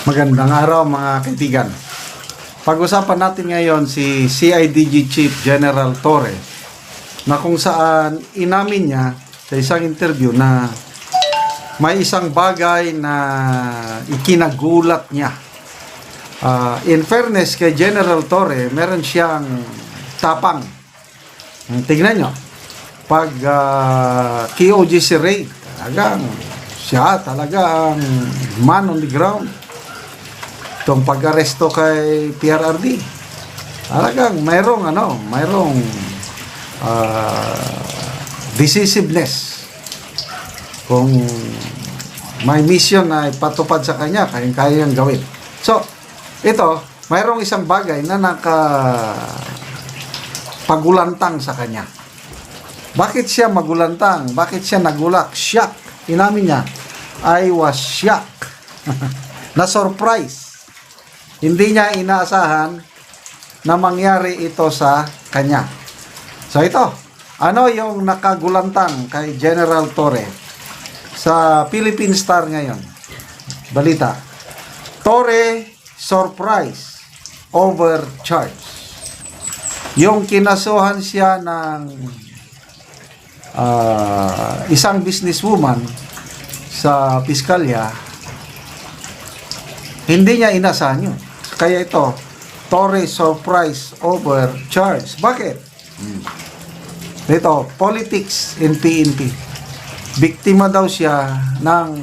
Magandang araw mga kaibigan. Pag-usapan natin ngayon si CIDG Chief General Torre na kung saan inamin niya sa isang interview na may isang bagay na ikinagulat niya. In fairness kay General Torre, meron siyang tapang. Tingnan nyo, pag KOGC raid, siya talagang man on the ground. Itong pag-aresto kay PRRD, talagang mayroong decisiveness. Kung may mission na ipatupad sa kanya, kaya niyang gawin. So, ito, mayroong isang bagay na pagulantang sa kanya. Bakit siya magulantang? Bakit siya nagulak? Shock. Inamin niya, I was shocked. Na-surprise. Hindi niya inaasahan na mangyari ito sa kanya. So ito, ano yung nakagulantang kay General Torre sa Philippine Star ngayon? Balita. Torre surprise overcharge. Yung kinasuhan siya ng isang businesswoman sa piskalya, hindi niya inasahan yun. Kaya ito, Torre surprise overcharge. Bakit? Ito, politics in PNP. Biktima daw siya ng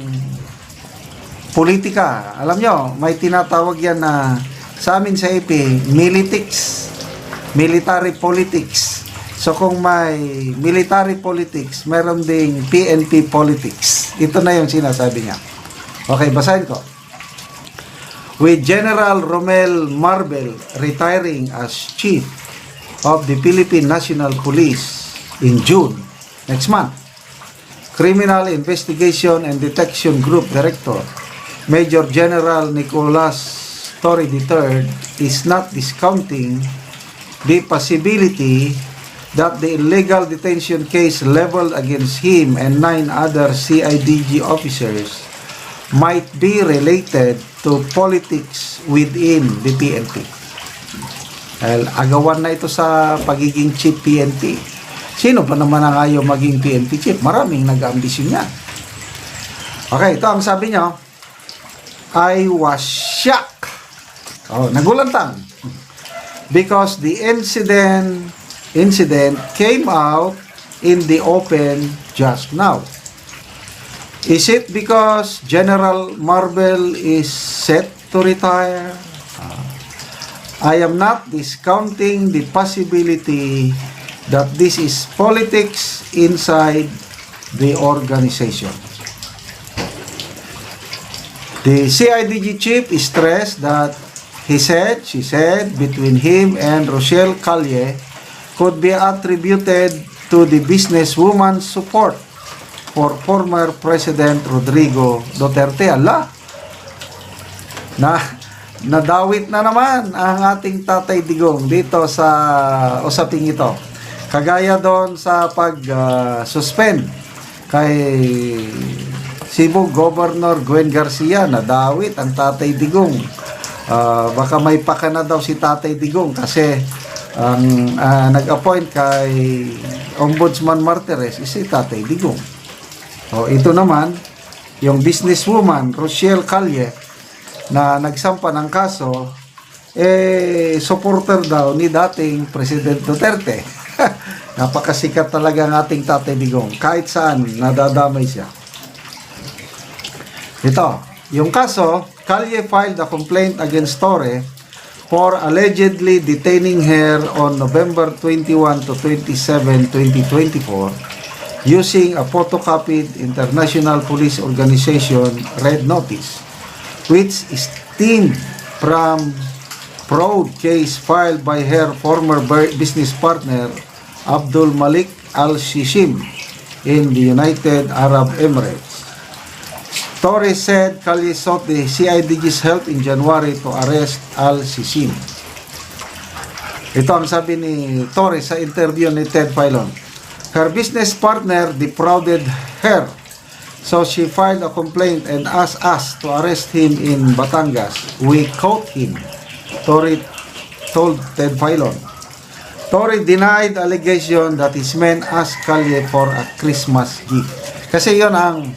politika. Alam nyo, may tinatawag yan na sa amin sa AP, militics. Military politics. So kung may military politics, meron ding PNP politics. Ito na yung sinasabi niya. Okay, basahin ko. With General Romel Marbel retiring as Chief of the Philippine National Police in June next month, Criminal Investigation and Detection Group Director Major General Nicolas Torre III is not discounting the possibility that the illegal detention case leveled against him and 9 other CIDG officers might be related to politics within the PNP. Agawan na ito sa pagiging chief PNP. Sino pa naman ang ayaw maging PNP chief? Maraming nag-ambisyon niya. Okay, ito ang sabi niyo. I was shocked. Nagulantang. Because the incident came out in the open just now. Is it because General Marbel is set to retire? I am not discounting the possibility that this is politics inside the organization. The CIDG chief stressed that she said, between him and Rochelle Calle could be attributed to the businesswoman's support for former President Rodrigo Duterte. Nadawit na naman ang ating Tatay Digong dito sa usaping ito. Kagaya doon sa pag-suspend kay Cebu Governor Gwen Garcia, nadawit ang Tatay Digong. Baka may paka na daw si Tatay Digong kasi ang nag-appoint kay Ombudsman Martires is si Tatay Digong. Ito naman, yung businesswoman, Rochelle Calle, na nagsampa ng kaso, supporter daw ni dating President Duterte. Napakasikat talaga ang ating Tatay Digong. Kahit saan, nadadamay siya. Ito, yung kaso, Calle filed a complaint against Torre for allegedly detaining her on November 21 to 27, 2024, using a photocopied International Police Organization Red Notice, which stemmed from fraud case filed by her former business partner Abdul Malik Al-Shishim in the United Arab Emirates. Torre said Calle sought the CIDG's help in January to arrest Al-Shishim. Ito ang sabi ni Torre sa interview ni Ted Filon. Her business partner defrauded her So she filed a complaint and asked us to arrest him in Batangas. We caught him, Tory told Ted Filon. Tory denied allegation that his men asked Calye for a Christmas gift. Kasi yon ang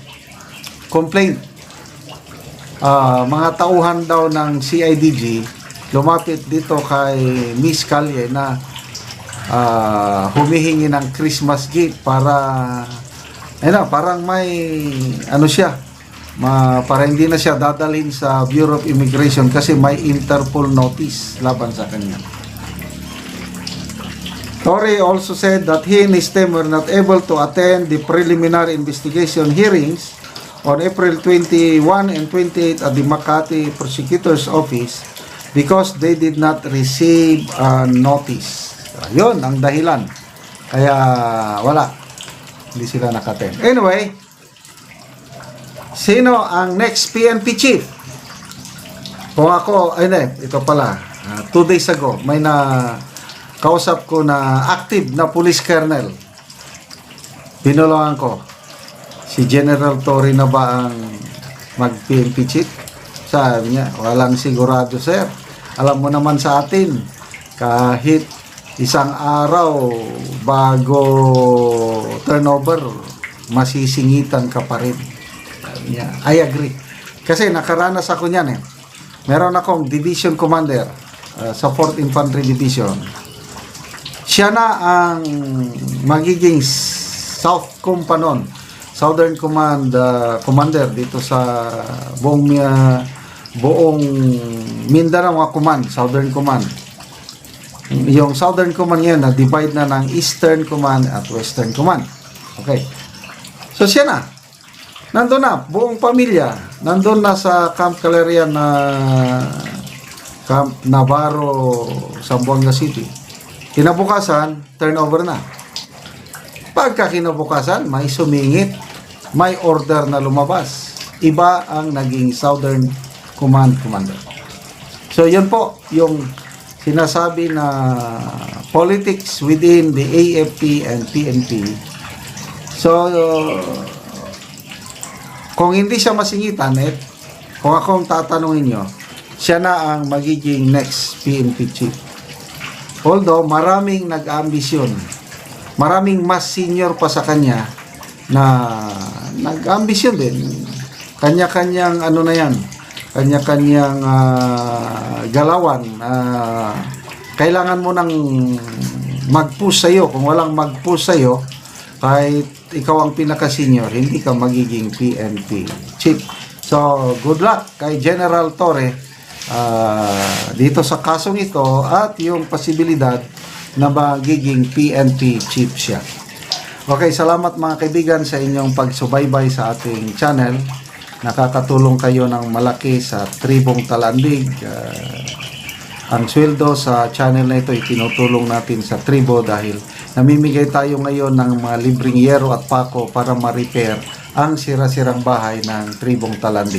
complaint. Mga tauhan daw ng CIDG lumapit dito kay Miss Calye na humihingi ng Christmas gift para parang may siya, para hindi na siya dadalhin sa Bureau of Immigration kasi may Interpol notice laban sa kanya. Tory also said that he and his team were not able to attend the preliminary investigation hearings on April 21 and 28 at the Makati Prosecutor's Office because they did not receive a notice. Yun ang dahilan. Kaya wala. Hindi sila nakaten. Anyway, sino ang next PNP chief? Kung ako, ito pala, 2 days ago, may kausap ko na active na police colonel. Pinulungan ko, si General Tory na ba ang mag-PNP chief? Sabi niya, walang sigurado, sir. Alam mo naman sa atin, kahit isang araw bago turnover, masisingitan ka pa rin. I agree. Kasi nakaranas ako niyan eh. Meron akong division commander sa 4th Infantry Division. Siya na ang magiging South Command, Southern Command commander dito sa buong Mindanao mga command, Southern Command. Yung Southern Command ngayon na divide na ng Eastern Command at Western Command. Okay. So siya na. Nandun na, buong pamilya. Nandun na sa Camp Calerian na Camp Navarro, Zamboanga City. Kinabukasan, turnover na. Pagka kinabukasan, may sumingit, may order na lumabas. Iba ang naging Southern Command Commander. So yun po, yung sinasabi na politics within the AFP and PNP. So, kung hindi siya masingitan, kung akong tatanungin nyo, siya na ang magiging next PNP chief. Although, maraming nag-ambisyon. Maraming mas senior pa sa kanya na nag-ambisyon din. Kanya-kanyang kanya-kanyang galawan. Kailangan mo nang mag-push sa'yo. Kung walang mag-push sa'yo, kahit ikaw ang pinaka-senior, hindi ka magiging PNP chief. So, good luck kay General Torre dito sa kasong ito at yung posibilidad na magiging PNP chief siya. Okay, salamat mga kaibigan sa inyong pagsubaybay sa ating channel. Nakakatulong kayo ng malaki sa Tribong Talandig. Ang sweldo sa channel na ito itinutulong natin sa tribo dahil namimigay tayo ngayon ng mga libreng yero at pako para ma-repair ang sira-sirang bahay ng Tribong Talandig.